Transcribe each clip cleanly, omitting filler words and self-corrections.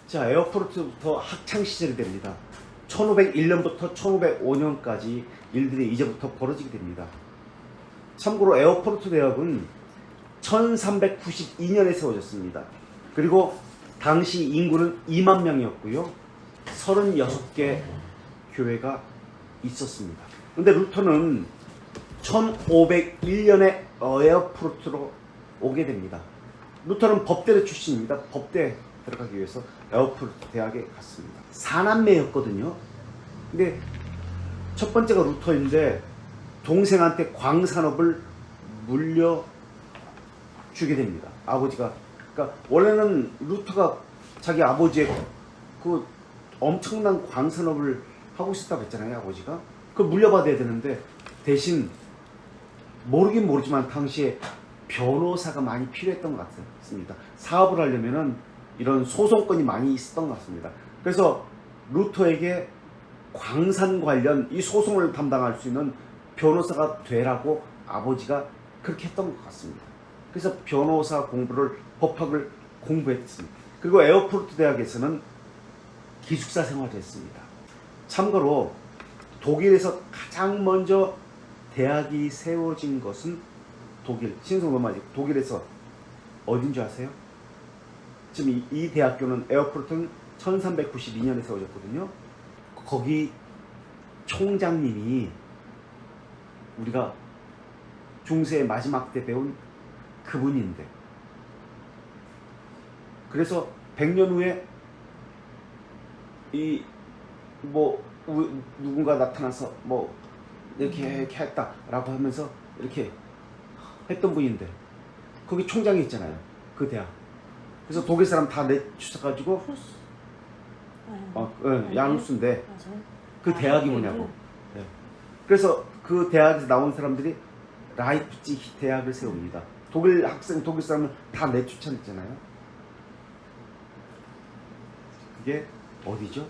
자, 에어포르트부터 학창 시절이 됩니다. 1501년부터 1505년까지 일들이 이제부터 벌어지게 됩니다. 참고로 에어포르트 대학은 1392년에 세워졌습니다. 그리고 당시 인구는 2만 명이었고요. 36개 교회가 있었습니다. 근데 루터는 1501년에 에어포르트로 오게 됩니다. 루터는 법대대 출신입니다. 법대 들어가기 위해서 에어포르트 대학에 갔습니다. 4남매였거든요. 근데 첫 번째가 루터인데 동생한테 광산업을 물려주게 됩니다. 아버지가. 그러니까 원래는 루터가 자기 아버지의 그 엄청난 광산업을 하고 싶다고 했잖아요. 아버지가. 그걸 물려받아야 되는데 대신 모르긴 모르지만 당시에 변호사가 많이 필요했던 것 같습니다. 사업을 하려면은 이런 소송권이 많이 있었던 것 같습니다. 그래서 루터에게 광산 관련 이 소송을 담당할 수 있는 변호사가 되라고 아버지가 그렇게 했던 것 같습니다. 그래서 변호사 공부를, 법학을 공부했습니다. 그리고 에어포르트 대학에서는 기숙사 생활을 했습니다. 참고로 독일에서 가장 먼저 대학이 세워진 것은 독일, 신성로마지 독일에서 어딘 줄 아세요? 지금 이 대학교는 에어포르트는 1392년에 세워졌거든요. 거기 총장님이 우리가 중세의 마지막 때 배운 그분인데, 그래서 100년 후에 이 뭐 누군가 나타나서 뭐 이렇게 했다라고 하면서 이렇게 했던 분인데 거기 총장이 있잖아요. 그 대학. 그래서 독일 사람 다 내주셔가지고 야누스인데 그 대학이 뭐냐고. 네. 그래서 그 대학에서 나온 사람들이 라이프치히 대학을 세웁니다. 독일 학생, 독일 사람은 다 내추천했잖아요. 그게 어디죠?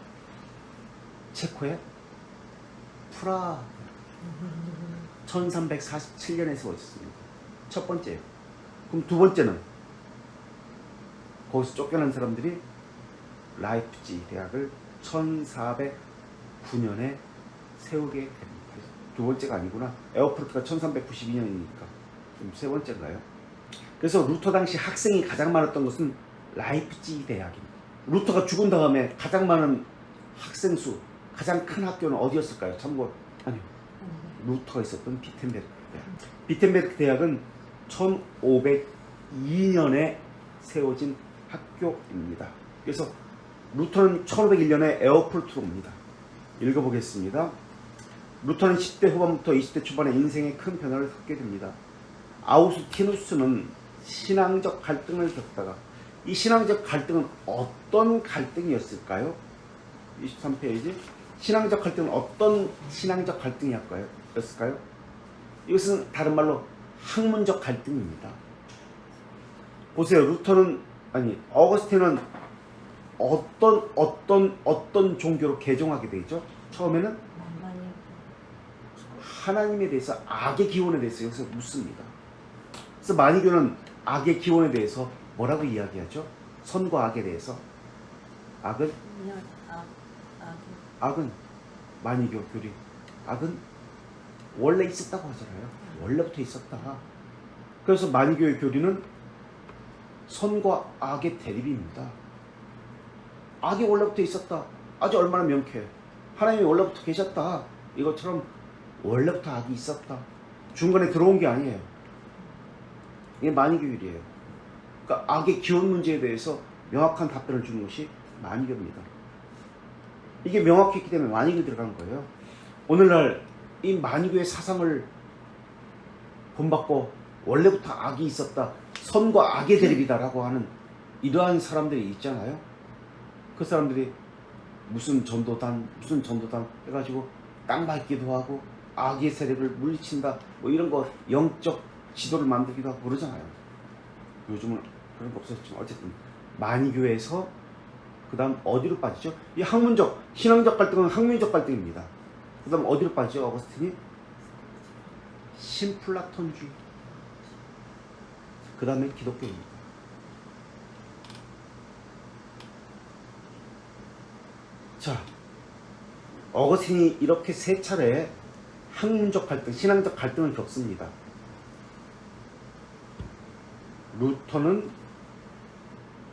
체코의 프라하. 1347년에 세워졌습니다. 첫 번째예요. 그럼 두 번째는 거기서 쫓겨난 사람들이 라이프치히 대학을 1409년에 세우게 됩니다. 두 번째가 아니구나. 에어포르트가 1392년이니까 좀 세 번째인가요? 그래서 루터 당시 학생이 가장 많았던 것은 라이프치히 대학입니다. 루터가 죽은 다음에 가장 많은 학생 수, 가장 큰 학교는 어디였을까요? 참고 아니요. 루터가 있었던 비텐베르크 대학. 비텐베르크 대학은 1502년에 세워진 학교입니다. 그래서 루터는 1501년에 에어포르트로 옵니다. 읽어보겠습니다. 루터는 10대 후반부터 20대 초반에 인생에 큰 변화를 겪게 됩니다. 아우구스티누스는 신앙적 갈등을 겪다가, 이 신앙적 갈등은 어떤 갈등이었을까요? 23페이지. 신앙적 갈등은 어떤 신앙적 갈등이었을까요? 이것은 다른 말로 학문적 갈등입니다. 보세요. 어거스틴은 어떤 종교로 개종하게 되죠? 처음에는 하나님에 대해서, 악의 기원에 대해서 여기서 묻습니다. 그래서 마니교는 악의 기원에 대해서 뭐라고 이야기하죠? 선과 악에 대해서. 악은 마니교 교리. 악은 원래 있었다고 하잖아요. 원래부터 있었다. 그래서 마니교의 교리는 선과 악의 대립입니다. 악이 원래부터 있었다. 아주 얼마나 명쾌해. 하나님이 원래부터 계셨다. 이것처럼 원래부터 악이 있었다. 중간에 들어온 게 아니에요. 이게 마니교율이에요. 그러니까 악의 기원 문제에 대해서 명확한 답변을 주는 것이 마니교입니다. 이게 명확했기 때문에 마니교 들어간 거예요. 오늘날 이 마니교의 사상을 본받고 원래부터 악이 있었다, 선과 악의 대립이다라고 하는 이러한 사람들이 있잖아요. 그 사람들이 무슨 전도단 해가지고 땅 밟기도 하고 악의 세력을 물리친다, 뭐 이런 거 영적 지도를 만들기도 하고 그러잖아요. 요즘은 그런 거 없었지만 어쨌든 마니교에서 그 다음 어디로 빠지죠? 이 학문적, 신앙적 갈등은 학문적 갈등입니다. 그 다음 어디로 빠지죠? 어거스틴이 신플라톤주의. 그 다음에 기독교입니다. 자, 어거스틴이 이렇게 세 차례 학문적 갈등, 신앙적 갈등을 겪습니다. 루터는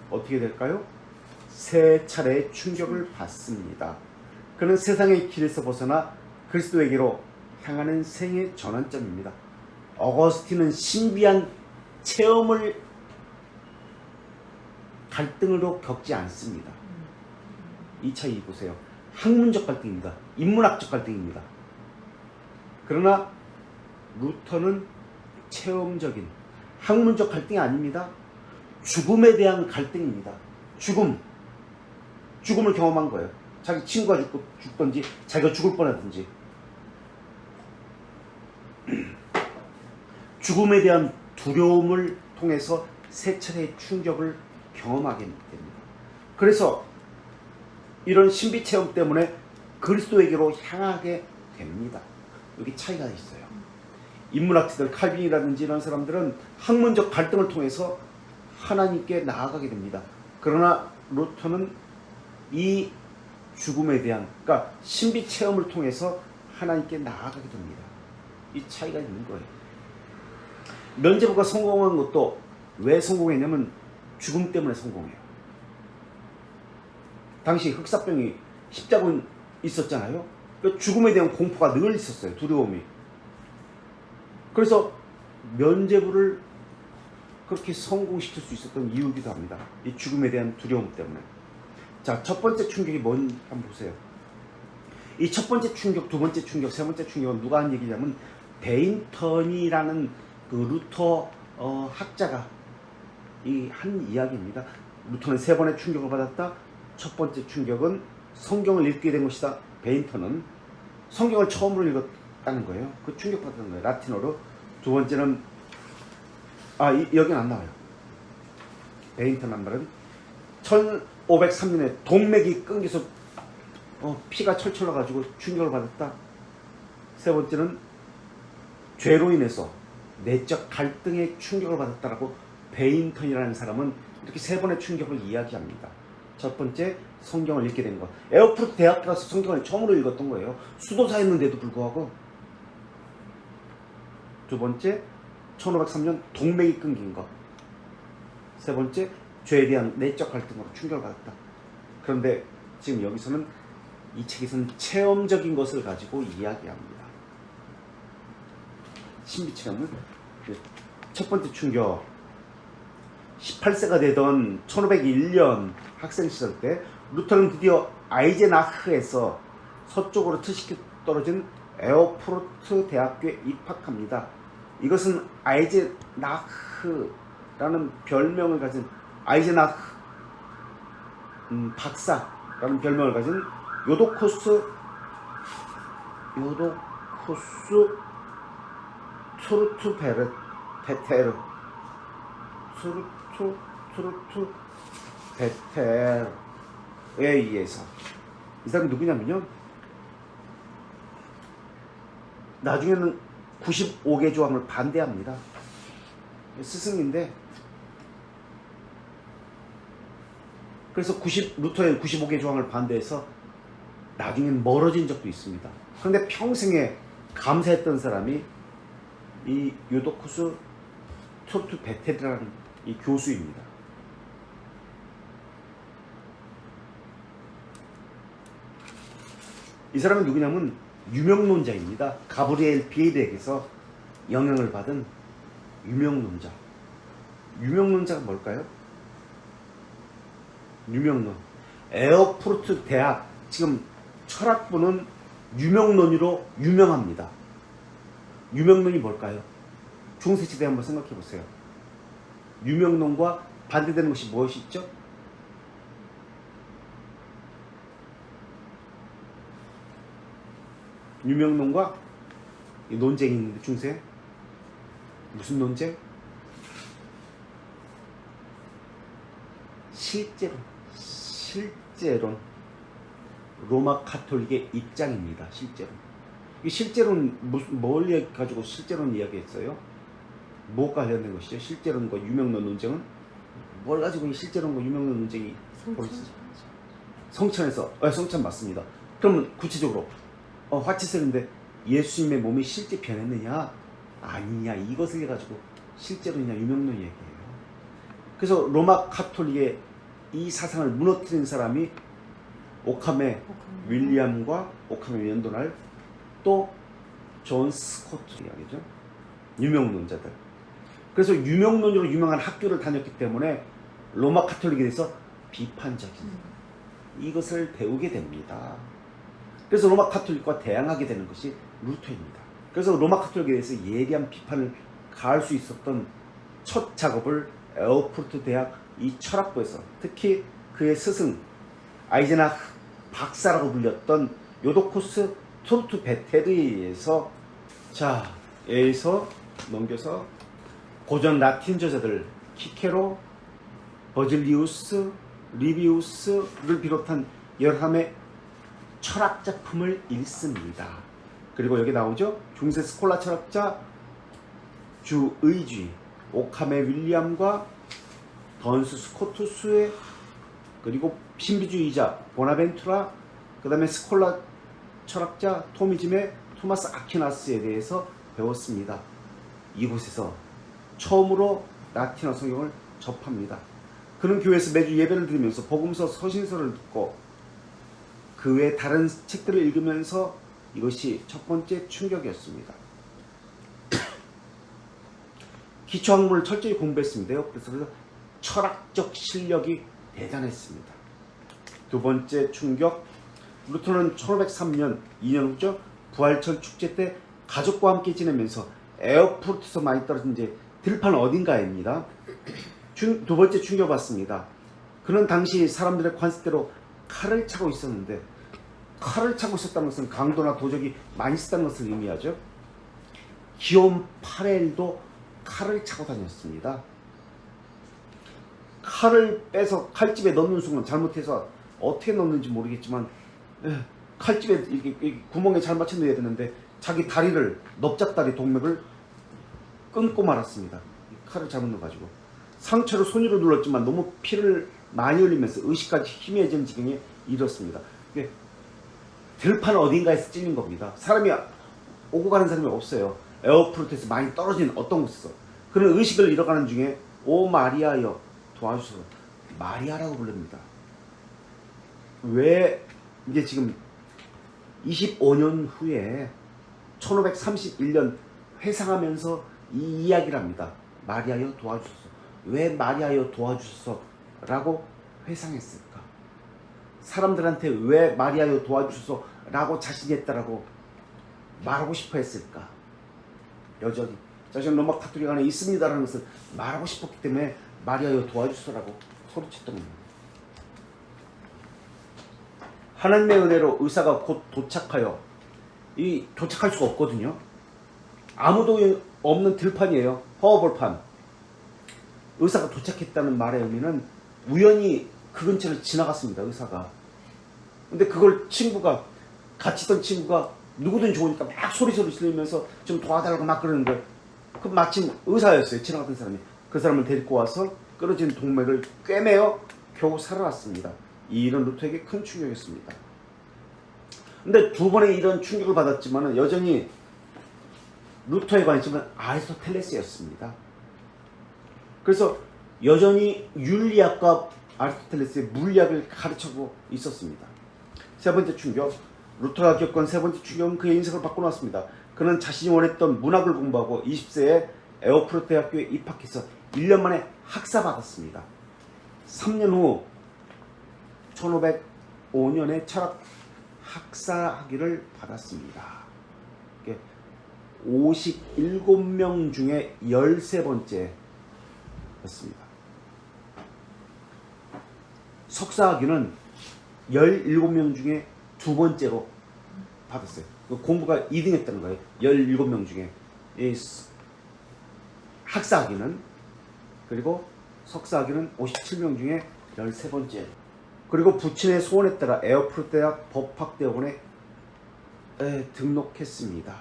어떻게 될까요? 세 차례의 충격을 받습니다. 그는 세상의 길에서 벗어나 그리스도에게로 향하는 생의 전환점입니다. 어거스틴은 신비한 체험을 갈등으로 겪지 않습니다. 이 차이 보세요. 학문적 갈등입니다. 인문학적 갈등입니다. 그러나 루터는 체험적인 학문적 갈등이 아닙니다. 죽음에 대한 갈등입니다. 죽음을 경험한 거예요. 자기 친구가 죽든지 자기가 죽을 뻔하든지 죽음에 대한 두려움을 통해서 세 차례의 충격을 경험하게 됩니다. 그래서 이런 신비 체험 때문에 그리스도에게로 향하게 됩니다. 여기 차이가 있어요. 인문학자들 칼빈이라든지 이런 사람들은 학문적 갈등을 통해서 하나님께 나아가게 됩니다. 그러나 루터는 이 죽음에 대한, 그러니까 신비 체험을 통해서 하나님께 나아가게 됩니다. 이 차이가 있는 거예요. 면제부가 성공한 것도 왜 성공했냐면 죽음 때문에 성공해요. 당시 흑사병이 십자군 있었잖아요. 그러니까 죽음에 대한 공포가 늘 있었어요. 두려움이. 그래서 면제부를 그렇게 성공시킬 수 있었던 이유이기도 합니다. 이 죽음에 대한 두려움 때문에. 자, 첫 번째 충격이 뭔지 한번 보세요. 이 첫 번째 충격, 두 번째 충격, 세 번째 충격은 누가 한 얘기냐면 베인턴이라는 그 루터 학자가 이 한 이야기입니다. 루터는 세 번의 충격을 받았다. 첫 번째 충격은 성경을 읽게 된 것이다. 베인턴은 성경을 처음으로 읽었다는 거예요. 그 충격받았던 거예요. 라틴어로. 두 번째는 여기는 안 나와요. 베인턴 한 말은 1503년에 동맥이 끊겨서 피가 철철 나가지고 충격을 받았다. 세 번째는 죄로 인해서 내적 갈등의 충격을 받았다라고 베인턴이라는 사람은 이렇게 세 번의 충격을 이야기합니다. 첫 번째, 성경을 읽게 된 것. 에어프로트 대학 가서 성경을 처음으로 읽었던 거예요. 수도사였는데도 불구하고. 두 번째, 1503년 동맥이 끊긴 것. 세 번째, 죄에 대한 내적 갈등으로 충격을 받았다. 그런데 지금 여기서는 이 책에서는 체험적인 것을 가지고 이야기합니다. 신비체험은 첫 번째 충격, 18세가 되던 1501년 학생 시절 때 루터는 드디어 아이젠하흐에서 서쪽으로 트시키 떨어진 에어프로트 대학교에 입학합니다. 이것은 아이젠하흐라는 별명을 가진 아이젠하흐 박사라는 별명을 가진 요도코스 투르트 베테르 베텔에 의해서 이 사람이 누구냐면요, 나중에는 95개 조항을 반대합니다. 스승인데, 그래서 루터의 95개 조항을 반대해서 나중에는 멀어진 적도 있습니다. 그런데 평생에 감사했던 사람이 이 요도쿠스 투르트 베텔이라는 이 교수입니다. 이 사람은 누구냐면 유명론자입니다. 가브리엘 비에르에게서 영향을 받은 유명론자. 유명론자가 뭘까요? 유명론. 에어프루트 대학, 지금 철학부는 유명론으로 유명합니다. 유명론이 뭘까요? 중세시대 한번 생각해 보세요. 유명론과 반대되는 것이 무엇이 있죠? 유명론과 논쟁이 있는데, 중세 무슨 논쟁? 실제론 로마 카톨릭의 입장입니다. 이 실제론 뭘 가지고 실제론 이야기했어요? 뭐가 관련된 것이죠? 실제론과 유명론 논쟁은 뭘 가지고 이 실제론과 유명론 논쟁이 벌어졌어요? 성찬에서 성찬 맞습니다. 그러면 구체적으로 화치세인데 예수님의 몸이 실제 변했느냐 아니냐 이것을 가지고 실제로냐 유명론 얘기예요. 그래서 로마 카톨릭의 이 사상을 무너뜨린 사람이 오캄의 윌리엄과 오캄의 왼도날 또 존 스코트 이야기죠. 유명론자들. 그래서 유명론으로 유명한 학교를 다녔기 때문에 로마 카톨릭에 대해서 비판적인 이것을 배우게 됩니다. 그래서 로마 카톨릭과 대항하게 되는 것이 루터입니다. 그래서 로마 카톨릭에 대해서 예리한 비판을 가할 수 있었던 첫 작업을 에어푸르트 대학 이 철학부에서 특히 그의 스승 아이젠하크 박사라고 불렸던 요도코스 토르투 베테르에 의해서 자 여기서 넘겨서 고전 라틴 저자들 키케로, 버질리우스, 리비우스를 비롯한 여러 사람의 철학 작품을 읽습니다. 그리고 여기 나오죠. 중세 스콜라 철학자 주의주의 오캄의 윌리엄과 던스 스코투스의 그리고 신비주의자 보나벤투라 그 다음에 스콜라 철학자 토미즘의 토마스 아퀴나스에 대해서 배웠습니다. 이곳에서 처음으로 라틴어 성경을 접합니다. 그는 교회에서 매주 예배를 드리면서 복음서 서신서를 듣고 그 외 다른 책들을 읽으면서 이것이 첫 번째 충격이었습니다. 기초학문을 철저히 공부했습니다요. 그래서 철학적 실력이 대단했습니다. 두 번째 충격, 루터는 1503년 2년 후죠. 부활절 축제 때 가족과 함께 지내면서 에어푸르트에서 많이 떨어진 이제 들판 어딘가입니다. 두 번째 충격받습니다. 그는 당시 사람들의 관습대로 칼을 차고 있었는데 칼을 차고 있었다는 것은 강도나 도적이 많이 쓰다는 것을 의미하죠. 기욤 파렐도 칼을 차고 다녔습니다. 칼을 빼서 칼집에 넣는 순간 잘못해서 어떻게 넣는지 모르겠지만 칼집에 이렇게 구멍에 잘 맞춰 넣어야 되는데 자기 다리를 넙작다리 동맥을 끊고 말았습니다. 칼을 잘못 넣어가지고 상처를 손으로 눌렀지만 너무 피를 많이 흘리면서 의식까지 희미해지는 지경에 이르렀습니다. 들판 어딘가에서 찔린 겁니다. 사람이 오고 가는 사람이 없어요. 에어푸르트에서 많이 떨어진 어떤 곳에서 그런 의식을 잃어가는 중에 오 마리아여 도와주소서 마리아라고 부릅니다. 왜 이제 지금 25년 후에 1531년 회상하면서 이 이야기를 합니다. 마리아여 도와주소서. 왜 마리아여 도와주소서 라고 회상했을까? 사람들한테 왜 마리아여 도와주소서 라고 자신이 했다라고 말하고 싶어 했을까? 여전히 자신은 로마 카톨릭 안에 있습니다라는 것을 말하고 싶었기 때문에 마리아여 도와주소서라고 소리쳤던 겁니다. 하나님의 은혜로 의사가 곧 도착하여 도착할 수가 없거든요. 아무도 없는 들판이에요. 허허벌판. 의사가 도착했다는 말의 의미는 우연히 그 근처를 지나갔습니다. 의사가. 근데 그걸 같이 있던 친구가 누구든 좋으니까 막 소리소리 지르면서 좀 도와달라고 막 그러는데 그 마침 의사였어요. 지나갔던 사람이. 그 사람을 데리고 와서 끊어진 동맥을 꿰매어 겨우 살아났습니다. 이 일은 루터에게 큰 충격이었습니다. 근데 두 번의 이런 충격을 받았지만 여전히 루터의 관심은 아리스토텔레스였습니다. 그래서 여전히 윤리학과 아리스토텔레스의 물리학을 가르치고 있었습니다. 세 번째 충격, 루터가 겪은 세 번째 충격은 그의 인생을 바꿔놨습니다. 그는 자신이 원했던 문학을 공부하고 20세에 에어푸르트 대학교에 입학해서 1년 만에 학사받았습니다. 3년 후 1505년에 철학 학사학위를 받았습니다. 57명 중에 13번째였습니다. 석사학위는 17명 중에 2번째로 받았어요. 공부가 2등 했다는 거예요. 17명 중에. 학사학위는, 그리고 석사학위는 57명 중에 13번째. 그리고 부친의 소원에 따라 에어푸르트 대학 법학대학원에 등록했습니다.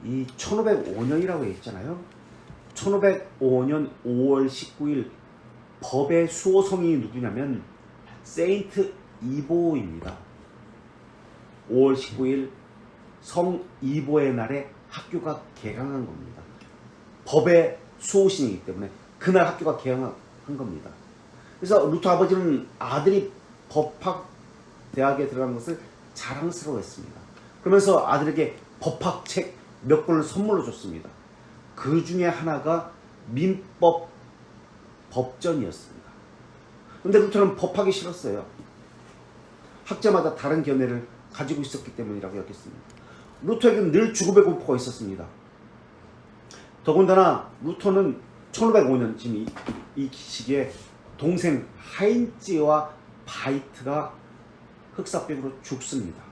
이 1505년이라고 했잖아요. 1505년 5월 19일 법의 수호성이 누구냐면 세인트 성이보입니다. 5월 19일 성이보의 날에 학교가 개강한 겁니다. 법의 수호신이기 때문에 그날 학교가 개강한 겁니다. 그래서 루터 아버지는 아들이 법학 대학에 들어간 것을 자랑스러워했습니다. 그러면서 아들에게 법학책 몇 권을 선물로 줬습니다. 그 중에 하나가 민법 법전이었습니다. 근데 루터는 법하기 싫었어요. 학자마다 다른 견해를 가지고 있었기 때문이라고 여겼습니다. 루터에게는 늘 죽음의 공포가 있었습니다. 더군다나 루터는 1505년 지금 이 시기에 동생 하인츠와 바이트가 흑사병으로 죽습니다.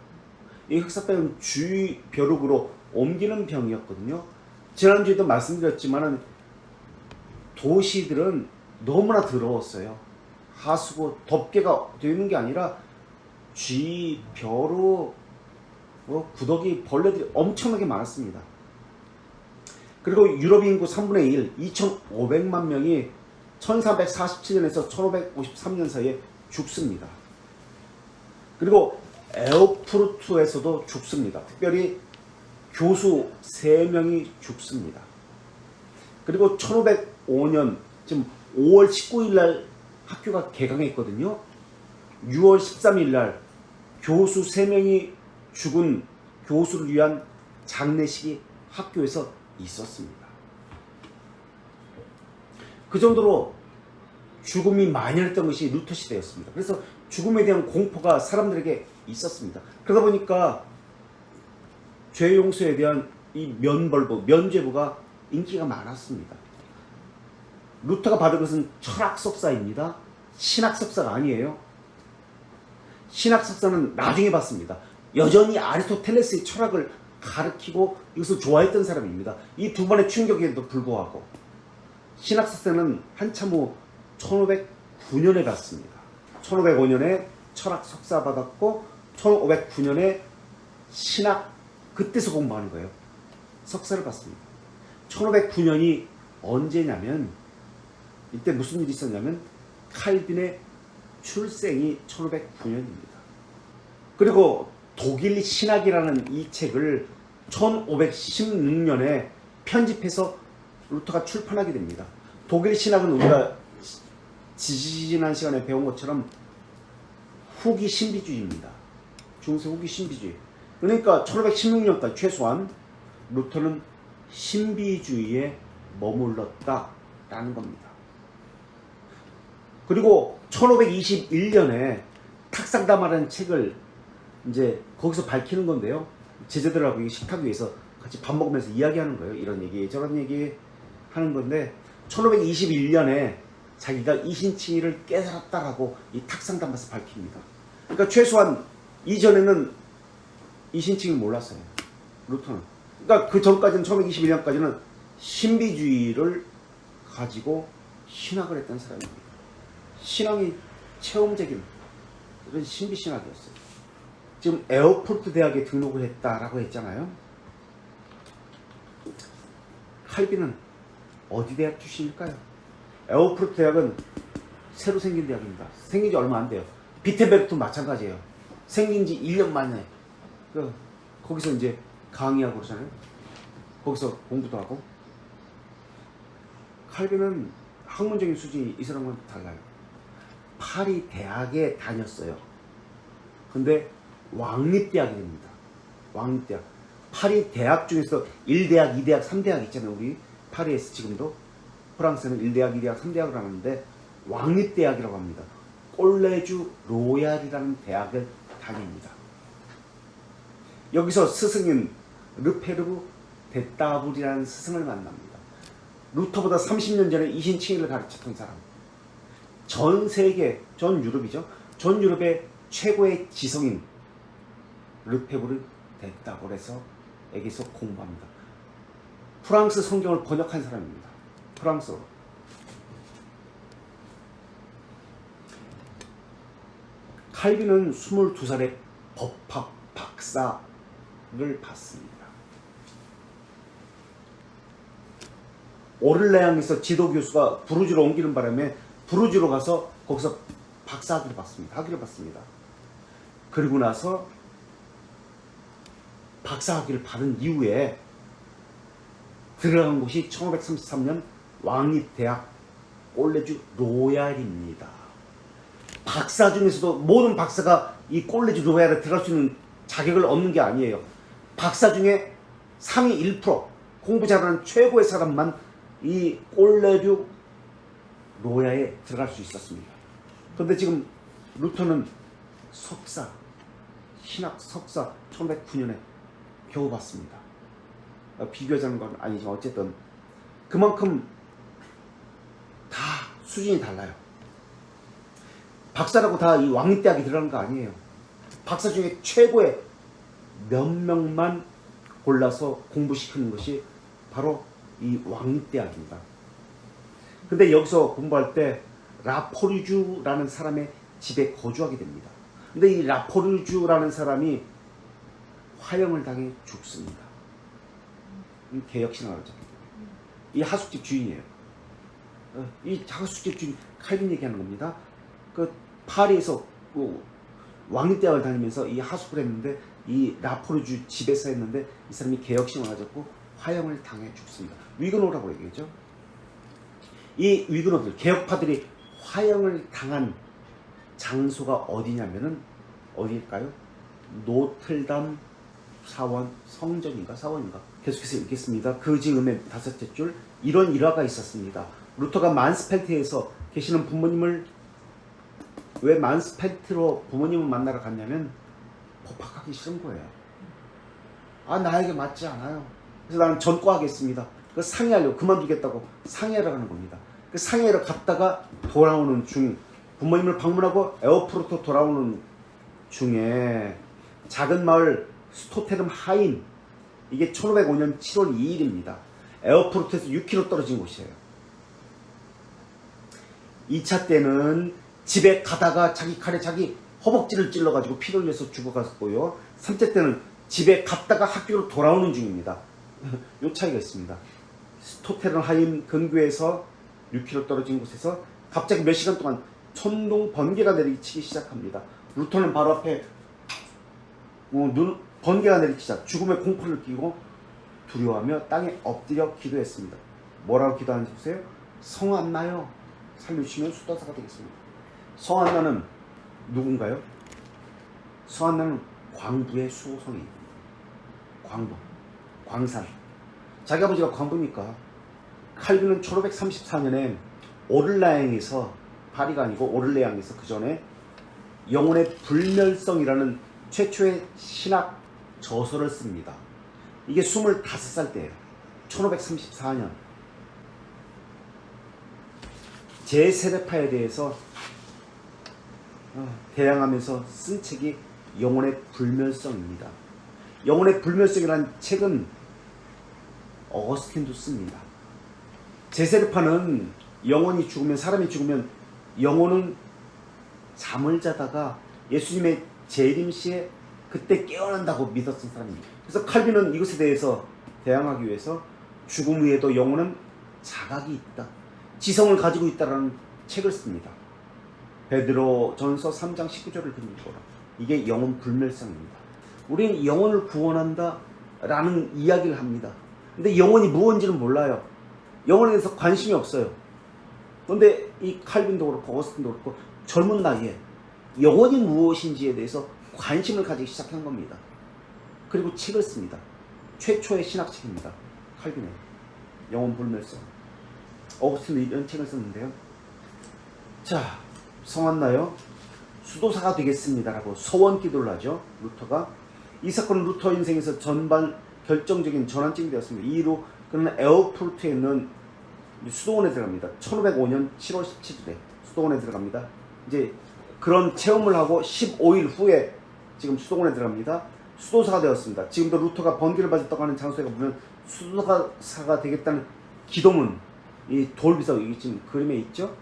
이 흑사병은 주위 벼룩으로 옮기는 병이었거든요. 지난주에도 말씀드렸지만 도시들은 너무나 더러웠어요. 하수구, 덮개가 되어 있는 게 아니라 쥐, 벼룩, 구더기, 벌레들이 엄청나게 많았습니다. 그리고 유럽 인구 3분의 1, 2,500만 명이 1347년에서 1553년 사이에 죽습니다. 그리고 에어푸르트에서도 죽습니다. 특별히 교수 3명이 죽습니다. 그리고 1505년 지금 5월 19일 날 학교가 개강했거든요. 6월 13일 날 교수 3명이 죽은 교수를 위한 장례식이 학교에서 있었습니다. 그 정도로 죽음이 만연했던 것이 루터 시대였습니다. 그래서 죽음에 대한 공포가 사람들에게 있었습니다. 그러다 보니까 죄 용서에 대한 이 면벌부, 면죄부가 인기가 많았습니다. 루터가 받은 것은 철학 석사입니다. 신학 석사가 아니에요. 신학 석사는 나중에 받습니다. 여전히 아리스토텔레스의 철학을 가르치고 이것을 좋아했던 사람입니다. 이 두 번의 충격에도 불구하고 신학 석사는 한참 후 1509년에 받습니다. 1505년에 철학 석사 받았고 1509년에 신학 그때서 공부하는 거예요. 석사를 받습니다. 1509년이 언제냐면 이때 무슨 일이 있었냐면 칼빈의 출생이 1509년입니다. 그리고 독일 신학이라는 이 책을 1516년에 편집해서 루터가 출판하게 됩니다. 독일 신학은 우리가 지난 시간에 배운 것처럼 후기 신비주의입니다. 중세 후기 신비주의. 그러니까 1516년까지 최소한 루터는 신비주의에 머물렀다라는 겁니다. 그리고 1521년에 탁상담화라는 책을 이제 거기서 밝히는 건데요. 제자들하고 식탁 위에서 같이 밥 먹으면서 이야기하는 거예요. 이런 얘기 저런 얘기 하는 건데 1521년에 자기가 이신칭의를 깨달았다라고 이 탁상담화에서 밝힙니다. 그러니까 최소한 이전에는 이신칭의를 몰랐어요. 루터는. 그러니까 그 전까지는 1521년까지는 신비주의를 가지고 신학을 했던 사람입니다. 신앙이 체험적인 그런 신비신학이었어요. 지금 에어포르트 대학에 등록을 했다라고 했잖아요. 칼빈은 어디 대학 출신일까요? 에어포르트 대학은 새로 생긴 대학입니다. 생긴 지 얼마 안 돼요. 비텐베르크도 마찬가지예요. 생긴 지 1년 만에 거기서 이제 강의하고 그러잖아요. 거기서 공부도 하고. 칼빈은 학문적인 수준이 이 사람과는 달라요. 파리 대학에 다녔어요. 근데 왕립대학이 됩니다. 왕립대학. 파리 대학 중에서 1대학, 2대학, 3대학 있잖아요. 우리 파리에서 지금도. 프랑스는 1대학, 2대학, 3대학을 하는데 왕립대학이라고 합니다. 꼴레주 로얄이라는 대학을 다닙니다. 여기서 스승인 르페르브 데따블이라는 스승을 만납니다. 루터보다 30년 전에 이신칭의를 가르쳤던 사람. 전 세계, 전 유럽이죠. 전 유럽의 최고의 지성인 르페르브 데따블에서 에게서 공부합니다. 프랑스 성경을 번역한 사람입니다. 프랑스어로. 칼빈은 22살에 법학 박사를 받습니다. 오를레앙에서 지도 교수가 부르주로 옮기는 바람에 부르주로 가서 거기서 박사학위를 받습니다. 학위를 받습니다. 그리고 나서 박사학위를 받은 이후에 들어간 곳이 1533년 왕립대학 콜레주 로얄입니다. 박사 중에서도 모든 박사가 이 콜레주 로얄에 들어갈 수 있는 자격을 얻는 게 아니에요. 박사 중에 상위 1%, 공부 잘하는 최고의 사람만 이 콜레주 로얄에 들어갈 수 있었습니다. 그런데 지금 루터는 석사, 신학 석사 1909년에 겨우 받습니다. 비교하자는 건 아니지만 어쨌든 그만큼 다 수준이 달라요. 박사라고 다 이 왕립대학에 들어가는 거 아니에요. 박사 중에 최고의 몇 명만 골라서 공부시키는 것이 바로 이 왕립대학입니다. 근데 여기서 공부할 때 라포르주라는 사람의 집에 거주하게 됩니다. 근데 이 라포르주라는 사람이 화형을 당해 죽습니다. 개혁신학자죠. 이 하숙집 주인이에요. 이 하숙집 주인 칼빈 얘기하는 겁니다. 그 파리에서 왕립대학을 다니면서 이 하숙을 했는데 이 라포르주 집에서 했는데 이 사람이 개혁신을 가졌고 화형을 당해 죽습니다. 위그노라고 얘기하죠. 이 위그노들 개혁파들이 화형을 당한 장소가 어디냐면은 어디일까요? 노틀담 사원 성전인가 사원인가. 계속해서 읽겠습니다. 그 즈음에 5째 줄 이런 일화가 있었습니다. 루터가 만스펠트에서 계시는 부모님을 왜 만스펠트로 부모님을 만나러 갔냐면 법학하기 싫은 거예요. 아 나에게 맞지 않아요. 그래서 나는 전과하겠습니다. 그 상의하려고 그만두겠다고 상의하러 가는 겁니다. 그 상의하러 갔다가 돌아오는 중 부모님을 방문하고 에어프로트 돌아오는 중에 작은 마을 스토테름 하임 이게 1505년 7월 2일입니다. 에어프로트에서 6km 떨어진 곳이에요. 2차 때는 집에 가다가 자기 칼에 자기 허벅지를 찔러가지고 피를 흘려서 죽어갔고요. 3차 때는 집에 갔다가 학교로 돌아오는 중입니다. 요 차이가 있습니다. 스토테른 하임 근교에서 6km 떨어진 곳에서 갑자기 몇 시간 동안 천둥 번개가 내리치기 시작합니다. 루터는 바로 앞에 번개가 내리치자 죽음의 공포를 끼고 두려워하며 땅에 엎드려 기도했습니다. 뭐라고 기도하는지 보세요. 성안나여 살려주시면 수도사가 되겠습니다. 성안나는 누군가요? 성안나는 광부의 수호성이 광부, 광산. 자기 아버지가 광부니까 칼빈은 1534년에 오를레앙에서 파리가 아니고 오를레앙에서 그 전에 영혼의 불멸성이라는 최초의 신학 저서를 씁니다. 이게 25살 때예요. 1534년. 제세례파에 대해서 대항하면서 쓴 책이 영혼의 불멸성입니다. 영혼의 불멸성이라는 책은 어거스틴도 씁니다. 제세례파는 영혼이 죽으면 사람이 죽으면 영혼은 잠을 자다가 예수님의 재림시에 그때 깨어난다고 믿었던 사람입니다. 그래서 칼빈은 이것에 대해서 대항하기 위해서 죽음 후에도 영혼은 자각이 있다. 지성을 가지고 있다라는 책을 씁니다. 베드로 전서 3장 19절을 근거로 이게 영혼 불멸성입니다. 우리는 영혼을 구원한다 라는 이야기를 합니다. 근데 영혼이 무엇인지는 몰라요. 영혼에 대해서 관심이 없어요. 그런데 이 칼빈도 그렇고 어거스틴도 그렇고 젊은 나이에 영혼이 무엇인지에 대해서 관심을 가지기 시작한 겁니다. 그리고 책을 씁니다. 최초의 신학책입니다. 칼빈의 영혼 불멸성. 어거스틴도 이런 책을 썼는데요. 자, 성안나여 수도사가 되겠습니다라고 소원 기도를 하죠. 루터가. 이 사건은 루터 인생에서 전반 결정적인 전환점이 되었습니다. 이후로 그는 에어프루트에 있는 수도원에 들어갑니다. 1505년 7월 17일에 수도원에 들어갑니다. 이제 그런 체험을 하고 15일 후에 지금 수도원에 들어갑니다. 수도사가 되었습니다. 지금도 루터가 번개를 맞았다고 하는 장소에 보면 수도사가 되겠다는 기도문, 이 돌비석 여기 지금 그림에 있죠?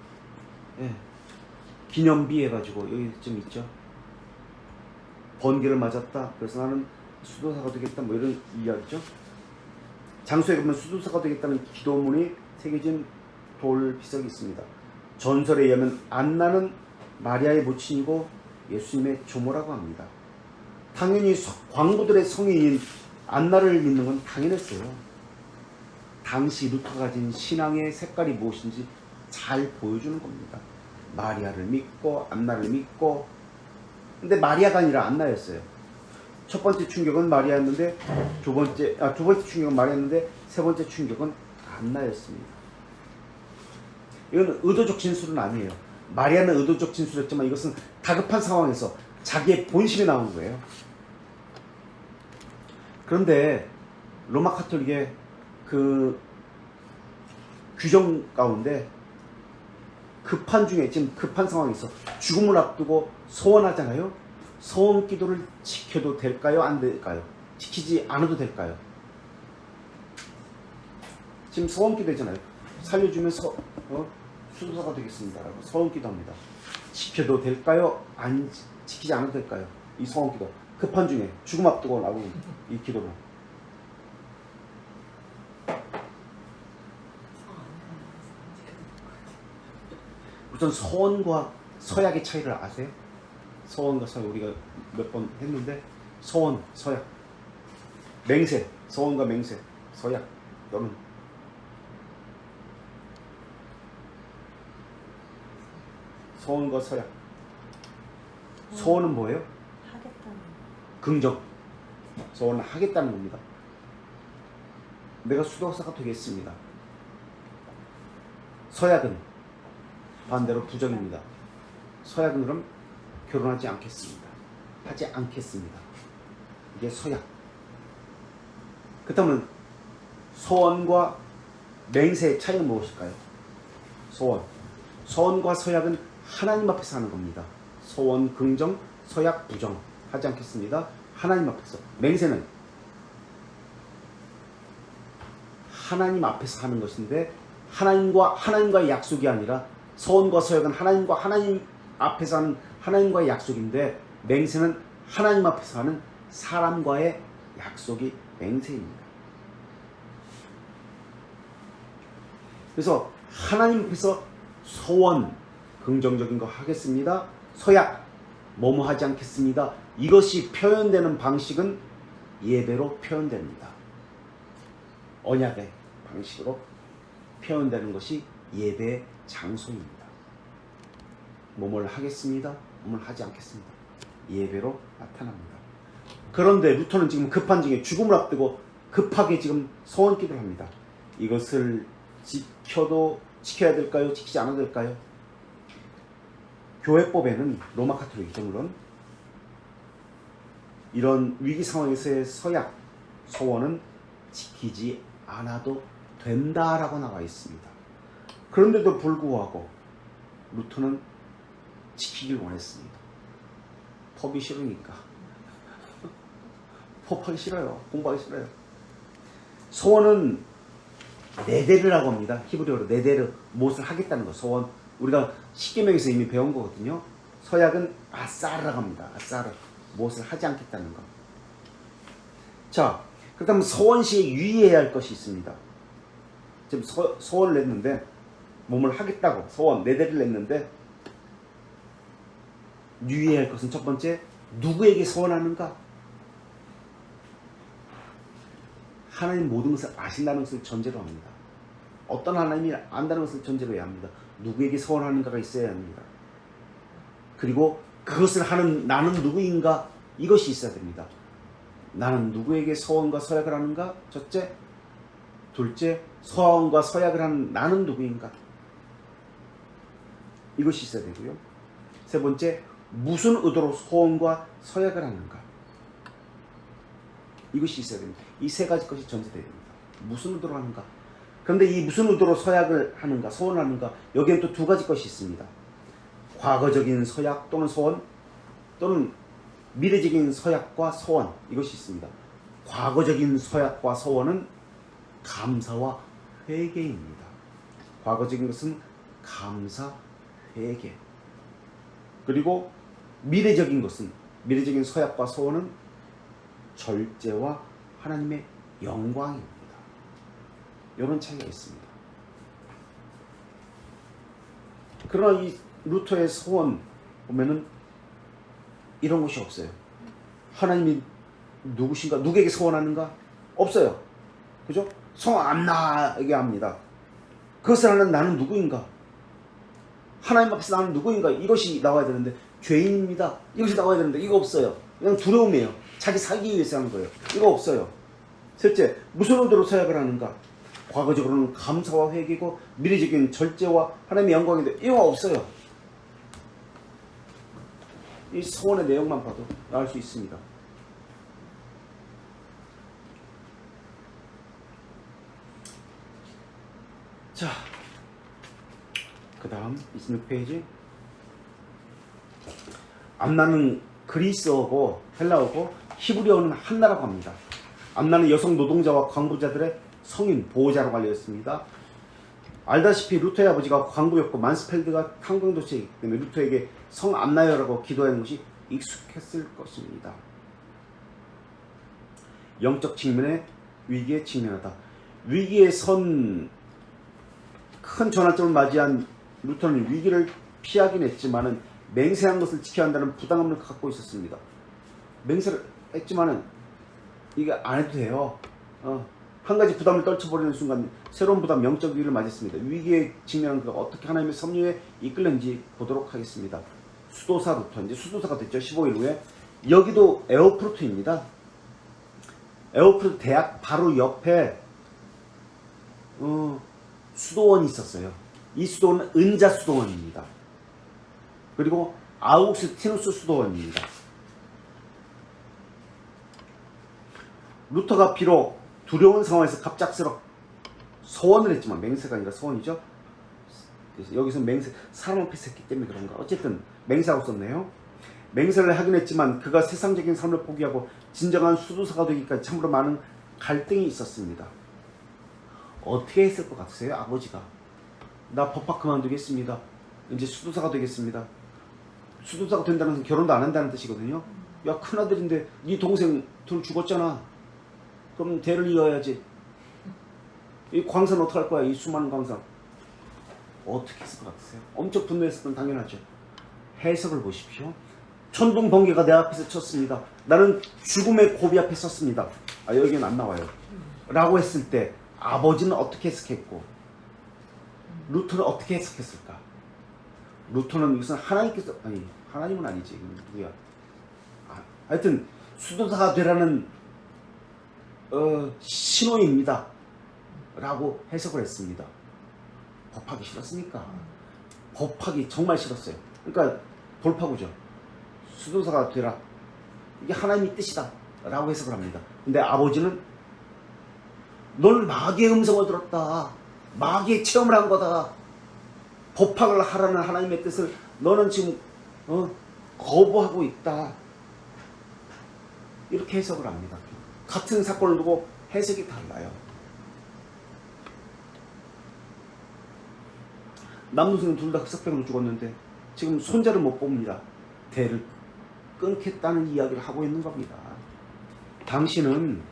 예. 기념비 해가지고 여기 좀 있죠. 번개를 맞았다. 그래서 나는 수도사가 되겠다. 뭐 이런 이야기죠. 장소에 보면 수도사가 되겠다는 기도문이 새겨진 돌비석이 있습니다. 전설에 의하면 안나는 마리아의 모친이고 예수님의 조모라고 합니다. 당연히 광부들의 성인인 안나를 믿는 건 당연했어요. 당시 루터가 가진 신앙의 색깔이 무엇인지 잘 보여주는 겁니다. 마리아를 믿고 안나를 믿고, 근데 마리아가 아니라 안나였어요. 첫 번째 충격은 마리아였는데 두 번째 충격은 마리아였는데 세 번째 충격은 안나였습니다. 이건 의도적 진술은 아니에요. 마리아는 의도적 진술했지만 이것은 다급한 상황에서 자기의 본심이 나온 거예요. 그런데 로마 카톨릭의 그 규정 가운데 급한 중에, 지금 급한 상황에서 죽음을 앞두고 소원하잖아요. 소원 기도를 지켜도 될까요? 안 될까요? 지키지 않아도 될까요? 지금 소원 기도잖아요. 살려주면 수도사가 되겠습니다 라고 소원 기도합니다. 지켜도 될까요? 안 지키지 않아도 될까요? 이 소원 기도 급한 중에 죽음 앞두고 나오는 이 기도를. 우선 소원과 서약의 차이를 아세요? 소원과 서약 우리가 몇 번 했는데, 소원, 서약, 맹세, 소원과 맹세, 서약 또는 소원과 서약. 소원은 뭐예요? 하겠다는. 긍정. 소원은 하겠다는 겁니다. 내가 수도사가 되겠습니다. 서약은 반대로 부정입니다. 서약은 그럼 결혼하지 않겠습니다. 하지 않겠습니다. 이게 서약. 그렇다면 소원과 맹세의 차이는 무엇일까요? 소원과 서약은 하나님 앞에서 하는 겁니다. 소원 긍정, 서약 부정. 하지 않겠습니다. 하나님 앞에서. 맹세는 하나님 앞에서 하는 것인데 하나님과의 약속이 아니라, 소원과 서약은 하나님 앞에서 하는 하나님과의 약속인데, 맹세는 하나님 앞에서 하는 사람과의 약속이 맹세입니다. 그래서 하나님 앞에서 소원, 긍정적인 거 하겠습니다. 서약, 뭐뭐 하지 않겠습니다. 이것이 표현되는 방식은 예배로 표현됩니다. 언약의 방식으로 표현되는 것이 예배의 장소입니다. 뭐뭘 하겠습니다. 뭐뭘 하지 않겠습니다. 예배로 나타납니다. 그런데 루터는 지금 급한 중에 죽음을 앞두고 급하게 지금 소원 기도를 합니다. 이것을 지켜야 될까요? 지키지 않아도 될까요? 교회법에는, 로마 카톨릭이죠 물론, 이런 위기 상황에서의 서약, 소원은 지키지 않아도 된다라고 나와 있습니다. 그런데도 불구하고 루터는 지키길 원했습니다. 법이 싫으니까. 법하기 싫어요. 공부하기 싫어요. 소원은 네데르라고 합니다. 히브리어로 네데르, 무엇을 하겠다는 거. 소원, 우리가 십계명에서 이미 배운 거거든요. 서약은 아사르라고 합니다. 아사르, 무엇을 하지 않겠다는 거. 자, 그렇다면 소원 시에 유의해야 할 것이 있습니다. 지금 소원을 냈는데, 몸을 하겠다고 소원 네데르를 냈는데, 유의해야 할 것은 첫 번째, 누구에게 소원하는가? 하나님 모든 것을 아신다는 것을 전제로 합니다. 어떤 하나님이 안다는 것을 전제로 해야 합니다. 누구에게 소원하는가가 있어야 합니다. 그리고 그것을 하는 나는 누구인가? 이것이 있어야 됩니다. 나는 누구에게 소원과 서약을 하는가? 첫째. 둘째, 소원과 서약을 하는 나는 누구인가? 이것이 있어야 되고요. 세 번째, 무슨 의도로 소원과 서약을 하는가? 이것이 있어야 됩니다. 이 세 가지 것이 전제되어야 됩니다. 무슨 의도로 하는가? 그런데 이 무슨 의도로 서약을 하는가, 소원을 하는가, 여기엔 또 두 가지 것이 있습니다. 과거적인 서약 또는 소원, 또는 미래적인 서약과 소원, 이것이 있습니다. 과거적인 서약과 소원은 감사와 회개입니다. 과거적인 것은 감사, 회개. 그리고 미래적인 것은, 미래적인 서약과 소원은 절제와 하나님의 영광입니다. 이런 차이가 있습니다. 그러나 이 루터의 소원 보면은 이런 것이 없어요. 하나님이 누구신가? 누구에게 서원하는가? 없어요. 그죠? 성 안 나게 합니다. 그것을 하는 나는 누구인가? 하나님 앞에서 나는 누구인가? 이것이 나와야 되는데 죄인입니다. 이것이 나와야 되는데 이거 없어요. 그냥 두려움이에요. 자기 살기 위해서 하는 거예요. 이거 없어요. 셋째, 무슨 의도로 서약을 하는가? 과거적으로는 감사와 회개고 미래적인 절제와 하나님의 영광인데 이거 없어요. 이 서원의 내용만 봐도 알 수 있습니다. 자, 그 다음 26페이지. 암나는 그리스어고 헬라어고 히브리어는 한나라고 합니다. 암나는 여성 노동자와 광부자들의 성인 보호자라고 알려졌습니다. 알다시피 루터의 아버지가 광부였고 만스펠드가 탄광도시이기 때문에 루터에게 성 암나여라고 기도하는 것이 익숙했을 것입니다. 영적 측면의 위기에 직면하다. 위기에 선 큰 전환점을 맞이한 루터는 위기를 피하긴 했지만은 맹세한 것을 지켜야 한다는 부담감을 갖고 있었습니다. 맹세를 했지만은 이게 안 해도 돼요. 한 가지 부담을 떨쳐버리는 순간 새로운 부담, 영적 위기를 맞았습니다. 위기에 직면한 그가 어떻게 하나님의 섭리에 이끌는지 보도록 하겠습니다. 수도사 루터, 이제 수도사가 됐죠. 15일 후에. 여기도 에어프루트입니다. 에어프루트 대학 바로 옆에 수도원이 있었어요. 이 수도원은 은자 수도원입니다. 그리고 아우구스티누스 수도원입니다. 루터가 비록 두려운 상황에서 갑작스럽 서원을 했지만, 맹세가 아니라 서원이죠. 그래서 여기서 맹세, 사람 앞에서 했기 때문에 그런가. 어쨌든 맹세하고 썼네요. 맹세를 하긴 했지만 그가 세상적인 삶을 포기하고 진정한 수도사가 되기까지 참으로 많은 갈등이 있었습니다. 어떻게 했을 것 같으세요? 아버지가 나 법학 그만두겠습니다. 이제 수도사가 되겠습니다. 수도사가 된다는 것은 결혼도 안 한다는 뜻이거든요. 야, 큰아들인데 네 동생 둘 죽었잖아. 그럼 대를 이어야지. 이 광산 어떡할 거야? 이 수많은 광산. 어떻게 했을 것 같으세요? 엄청 분노했을 건 당연하죠. 해석을 보십시오. 천둥 번개가 내 앞에서 쳤습니다. 나는 죽음의 고비 앞에 섰습니다. 여기는 안 나와요. 라고 했을 때 아버지는 어떻게 해석했고 루터는 어떻게 해석했을까? 루터는 이것은 하나님께서, 아니 하나님은 아니지, 누구야? 하여튼 수도사가 되라는 신호입니다 라고 해석을 했습니다. 법학이 싫었으니까. 법학이 정말 싫었어요. 그러니까 돌파구죠. 수도사가 되라, 이게 하나님의 뜻이다 라고 해석을 합니다. 근데 아버지는 넌 마귀의 음성을 들었다, 마귀의 체험을 한 거다, 법학을 하라는 하나님의 뜻을 너는 지금 거부하고 있다, 이렇게 해석을 합니다. 같은 사건을 두고 해석이 달라요. 남동생은 둘 다 흑사병으로 죽었는데 지금 손자를 못 봅니다. 대를 끊겠다는 이야기를 하고 있는 겁니다. 당신은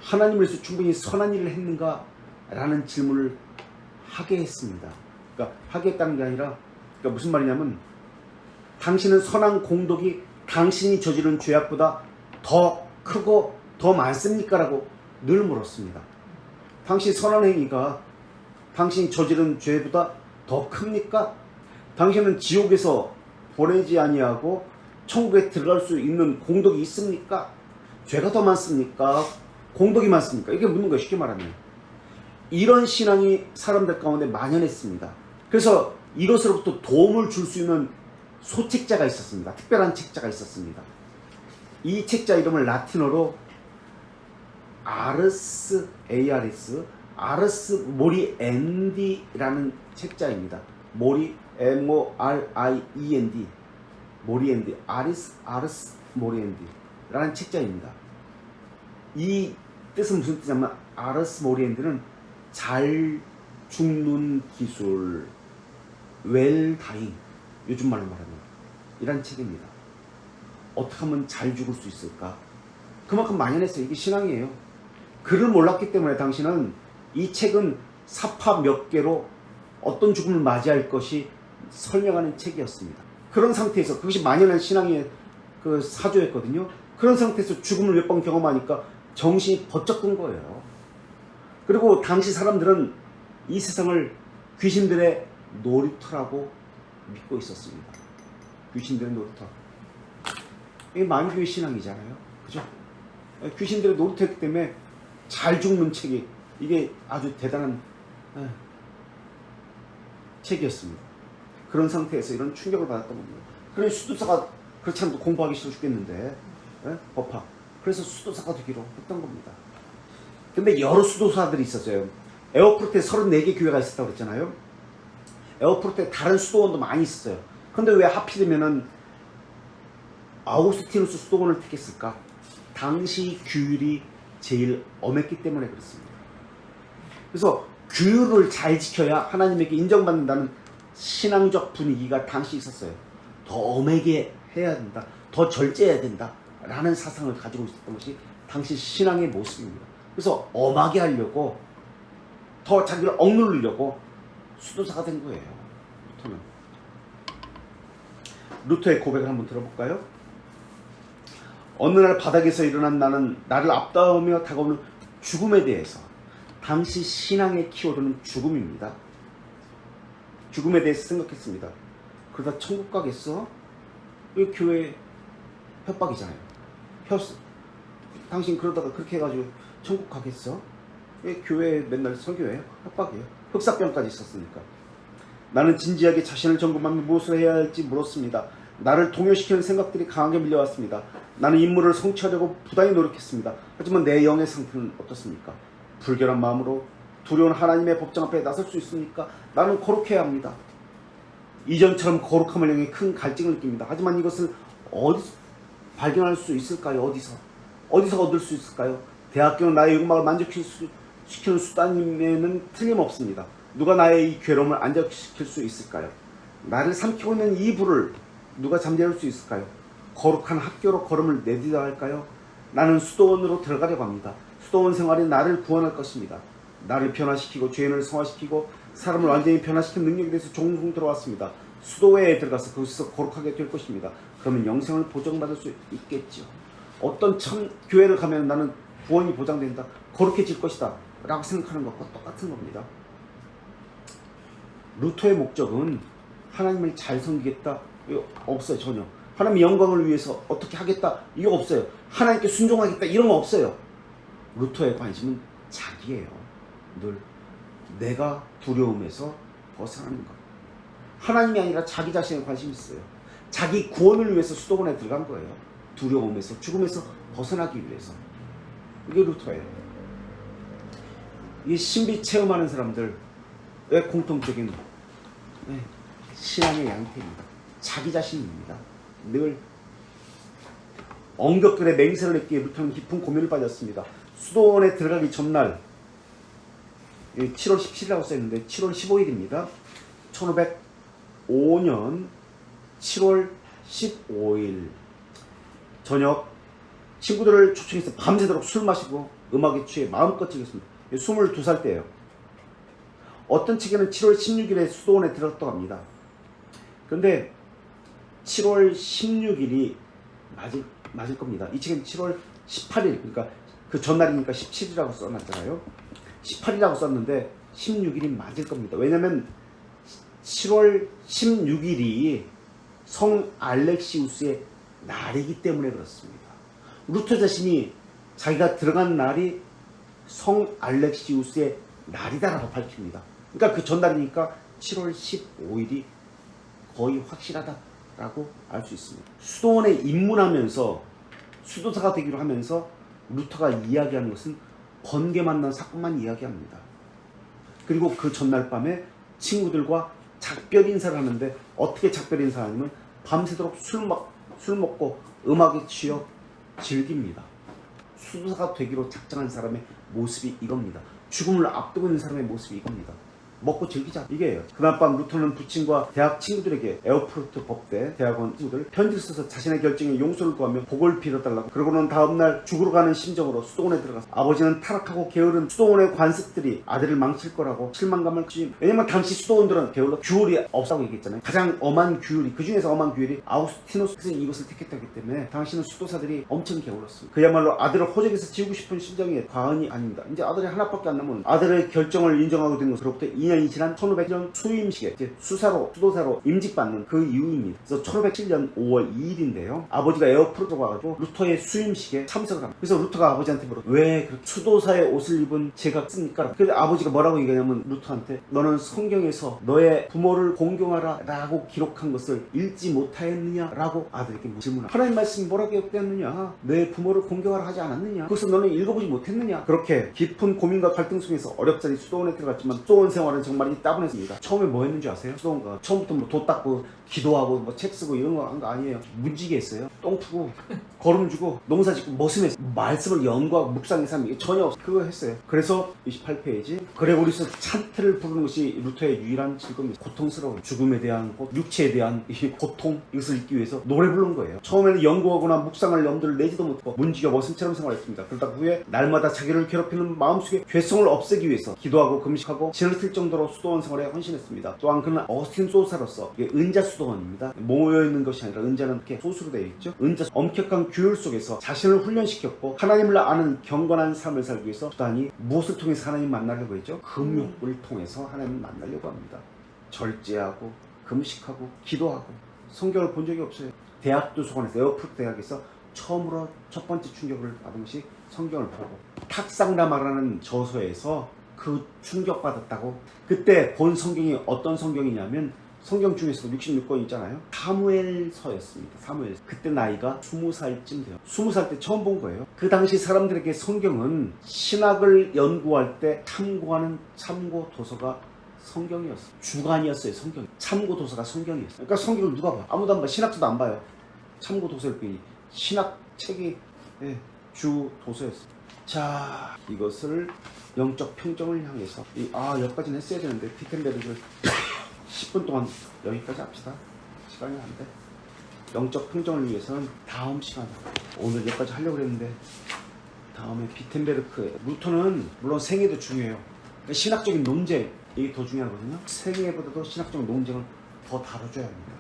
하나님을 위해서 충분히 선한 일을 했는가? 라는 질문을 하게 했습니다. 그러니까 하게 했다는 게 아니라, 그러니까 무슨 말이냐면, 당신은 선한 공덕이 당신이 저지른 죄악보다 더 크고 더 많습니까? 라고 늘 물었습니다. 당신 선한 행위가 당신이 저지른 죄보다 더 큽니까? 당신은 지옥에서 보내지 아니하고 천국에 들어갈 수 있는 공덕이 있습니까? 죄가 더 많습니까? 공덕이 많습니까? 이렇게 묻는 거예요. 쉽게 말하면. 이런 신앙이 사람들 가운데 만연했습니다. 그래서 이것으로부터 도움을 줄 수 있는 소책자가 있었습니다. 특별한 책자가 있었습니다. 이 책자 이름을 라틴어로 아르스, ARS, 아르스 모리엔디라는 책자입니다. 모리, MORIEND, 모리엔디, 아르스 모리엔디라는 책자입니다. 이 뜻은 무슨 뜻이냐면, 아르스 모리엔디는 잘 죽는 기술, 웰 다잉, 요즘 말로 말하면 이란 책입니다. 어떻게 하면 잘 죽을 수 있을까? 그만큼 만연했어요. 이게 신앙이에요. 글을 몰랐기 때문에 당신은 이 책은 사파 몇 개로 어떤 죽음을 맞이할 것이 설명하는 책이었습니다. 그런 상태에서 그것이 만연한 신앙의 그 사조였거든요. 그런 상태에서 죽음을 몇 번 경험하니까 정신이 번쩍 든 거예요. 그리고 당시 사람들은 이 세상을 귀신들의 놀이터라고 믿고 있었습니다. 귀신들의 놀이터. 이게 만유교의 신앙이잖아요. 그죠? 귀신들의 놀이터였기 때문에 잘 죽는 책이 이게 아주 대단한 책이었습니다. 그런 상태에서 이런 충격을 받았던 겁니다. 그래서 수도사가 그렇지 않아도 공부하기 싫어 죽겠는데 법학. 그래서 수도사가 되기로 했던 겁니다. 근데 여러 수도사들이 있었어요. 에어프로트에 34개 교회가 있었다고 그랬잖아요. 에어프로트에 다른 수도원도 많이 있었어요. 근데 왜 하필이면은 아우구스티누스 수도원을 택했을까? 당시 규율이 제일 엄했기 때문에 그렇습니다. 그래서 규율을 잘 지켜야 하나님에게 인정받는다는 신앙적 분위기가 당시 있었어요. 더 엄하게 해야 된다, 더 절제해야 된다 라는 사상을 가지고 있었던 것이 당시 신앙의 모습입니다. 그래서 엄하게 하려고 더 자기를 억누르려고 수도사가 된 거예요. 루터는. 루터의 고백을 한번 들어볼까요? 어느 날 바닥에서 일어난 나는 나를 앞다우며 다가오는 죽음에 대해서, 당시 신앙의 키워드는 죽음입니다. 죽음에 대해서 생각했습니다. 그러다 천국 가겠어? 이 교회 협박이잖아요. 당신 그러다가 그렇게 해가지고 천국 가겠어? 왜 교회에 맨날 설교해요? 협박이에요. 흑사병까지 있었으니까. 나는 진지하게 자신을 점검하며 무엇을 해야 할지 물었습니다. 나를 동요시키는 생각들이 강하게 밀려왔습니다. 나는 임무를 성취하려고 부단히 노력했습니다. 하지만 내 영의 상태는 어떻습니까? 불결한 마음으로 두려운 하나님의 법정 앞에 나설 수 있습니까? 나는 거룩해야 합니다. 이전처럼 거룩함을 향해 큰 갈증을 느낍니다. 하지만 이것을 어디서 발견할 수 있을까요? 어디서 얻을 수 있을까요? 대학교는 나의 욕망을 만족시키는 수단임에는 틀림없습니다. 누가 나의 이 괴로움을 안정시킬 수 있을까요? 나를 삼키고 있는 이 불을 누가 잠재울 수 있을까요? 거룩한 학교로 걸음을 내디뎌야 할까요? 나는 수도원으로 들어가려고 합니다. 수도원 생활이 나를 구원할 것입니다. 나를 변화시키고 죄인을 성화시키고 사람을 완전히 변화시키는 능력에 대해서 종종 들어왔습니다. 수도회에 들어가서 거기서 거룩하게 될 것입니다. 그러면 영생을 보장받을 수 있겠죠. 어떤 교회를 가면 나는 구원이 보장된다, 거룩해질 것이다 라고 생각하는 것과 똑같은 겁니다. 루터의 목적은 하나님을 잘 섬기겠다 이거 없어요. 전혀. 하나님의 영광을 위해서 어떻게 하겠다 이거 없어요. 하나님께 순종하겠다 이런 거 없어요. 루터의 관심은 자기예요. 늘 내가 두려움에서 벗어나는 것. 하나님이 아니라 자기 자신에 관심이 있어요. 자기 구원을 위해서 수도원에 들어간 거예요. 두려움에서, 죽음에서 벗어나기 위해서. 이게 루터예요. 이 신비 체험하는 사람들의 공통적인 신앙의 양태입니다. 자기 자신입니다. 늘 엉격들의 맹세를 했기에 루터는 깊은 고민을 빠졌습니다. 수도원에 들어가기 전날 7월 17일이라고 써있는데 7월 15일입니다. 1505년 7월 15일 저녁 친구들을 초청해서 밤새도록 술 마시고 음악에 취해 마음껏 즐겼습니다. 22살 때예요. 어떤 책에는 7월 16일에 수도원에 들어갔다고 합니다. 그런데 7월 16일이 맞을 겁니다. 이 책은 7월 18일, 그러니까 그 전날이니까 17이라고 써놨잖아요. 18이라고 썼는데 16일이 맞을 겁니다. 왜냐면 7월 16일이 성 알렉시우스의 날이기 때문에 그렇습니다. 루터 자신이 자기가 들어간 날이 성 알렉시우스의 날이다라고 밝힙니다. 그러니까 그 전날이니까 7월 15일이 거의 확실하다라고 알 수 있습니다. 수도원에 입문하면서 수도사가 되기로 하면서 루터가 이야기하는 것은 번개 만난 사건만 이야기합니다. 그리고 그 전날 밤에 친구들과 작별 인사를 하는데 어떻게 작별 인사를 하냐면 밤새도록 술 먹고 음악에 취해 즐깁니다. 수도사가 되기로 작정한 사람의 모습이 이겁니다. 죽음을 앞두고 있는 사람의 모습이 이겁니다. 먹고 즐기자 이게예요. 그날 밤 루터는 부친과 대학 친구들에게 에어프루트 법대 대학원 친구들 편지를 써서 자신의 결정에 용서를 구하며 복을 빌어달라고, 그러고는 다음날 죽으러 가는 심정으로 수도원에 들어가서 아버지는 타락하고 게으른 수도원의 관습들이 아들을 망칠 거라고 실망감을 가지. 왜냐면 당시 수도원들은 게을러 규율이 없다고 얘기했잖아요. 가장 엄한 규율이, 그 중에서 엄한 규율이 아우구스티누스는 이것을 택했다기 때문에 당시는 수도사들이 엄청 게을렀습니다. 그야말로 아들을 호적에서 지우고 싶은 심정이 과언이 아닙니다. 이제 아들이 하나밖에 안 남은 아들의 결정을 인정하고 된 것으로부터 2년이 지난 1500년 수임식에 이제 수도사로 임직받는 그 이후입니다. 그래서 1507년 5월 2일인데요. 아버지가 에어프로트로 와가지고 루터의 수임식에 참석을 합니다. 그래서 루터가 아버지한테 물어, 왜 그렇게 수도사의 옷을 입은 제가 씁니까? 그래서 아버지가 뭐라고 얘기하냐면 루터한테, 너는 성경에서 너의 부모를 공경하라 라고 기록한 것을 읽지 못하였느냐 라고 아들에게 질문합니다. 하나님 말씀이 뭐라고 기록되었느냐? 내 부모를 공경하라 하지 않았느냐? 그것을 너는 읽어보지 못했느냐? 그렇게 깊은 고민과 갈등 속에서 어렵사리 수도원에 들어갔지만 수도원 생활은 정말 따분했습니다. 처음에 뭐 했는지 아세요? 수도원가 처음부터 뭐 도 닦고 기도하고 뭐 책 쓰고 이런 거 한 거 아니에요. 문지기 했어요. 똥 푸고 거름 주고 농사 짓고 머슴했어요. 말씀을 연구하고 묵상의 삶, 이게 전혀 없어요. 그거 했어요. 그래서 28페이지 그레고리스 찬트를 부르는 것이 루터의 유일한 즐거움입니다. 고통스러운 죽음에 대한 육체에 대한 이 고통, 이것을 잊기 위해서 노래 부른 거예요. 처음에는 연구하거나 묵상할 염두를 내지도 못하고 문지겨 머슴처럼 생활했습니다. 그러다 후에 날마다 자기를 괴롭히는 마음속에 죄성을 없애기 위해서 기도하고 금식하고 진을 틀 정도로 수도원 생활에 헌신했습니다. 또한 그는 어스틴 소사로서, 이게 은자 수도원입니다. 모여있는 것이 아니라 은자는 이렇게 소수로 되어 있죠. 은자 엄격한 규율 속에서 자신을 훈련시켰고 하나님을 아는 경건한 삶을 살기 위해서 수단이 무엇을 통해서 하나님 만나려고 했죠? 금욕을 통해서 하나님을 만나려고 합니다. 절제하고 금식하고 기도하고. 성경을 본 적이 없어요. 대학 도서관에서, 에어프루트 대학에서 처음으로 첫 번째 충격을 받은 것이 성경을 보고 탁상라마라는 저서에서 그 충격받았다고. 그때 본 성경이 어떤 성경이냐면 성경 중에서도 66권 있잖아요. 사무엘서였습니다. 사무엘. 그때 나이가 20살쯤 돼요. 20살 때 처음 본 거예요. 그 당시 사람들에게 성경은 신학을 연구할 때 참고하는 참고 도서가 성경이었어요. 주간이었어요. 성경. 참고 도서가 성경이었어요. 그러니까 성경을 누가 봐? 아무도 안 봐. 신학자도 안 봐요. 참고 도서일 뿐이. 신학 책이 주 도서였어요. 자, 이것을 영적 평정을 향해서 여기까지는 했어야 되는데 비텐베르그를 10분 동안 여기까지 합시다. 시간이 안 돼. 영적 평정을 위해서는 다음 시간에, 오늘 여기까지 하려고 했는데 다음에 비텐베르크에, 루터는 물론 생애도 중요해요. 그러니까 신학적인 논쟁, 이게 더 중요하거든요. 생애보다도 신학적 논쟁을 더 다뤄줘야 합니다.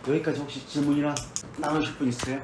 여기까지 혹시 질문이나 나누실 분 있어요?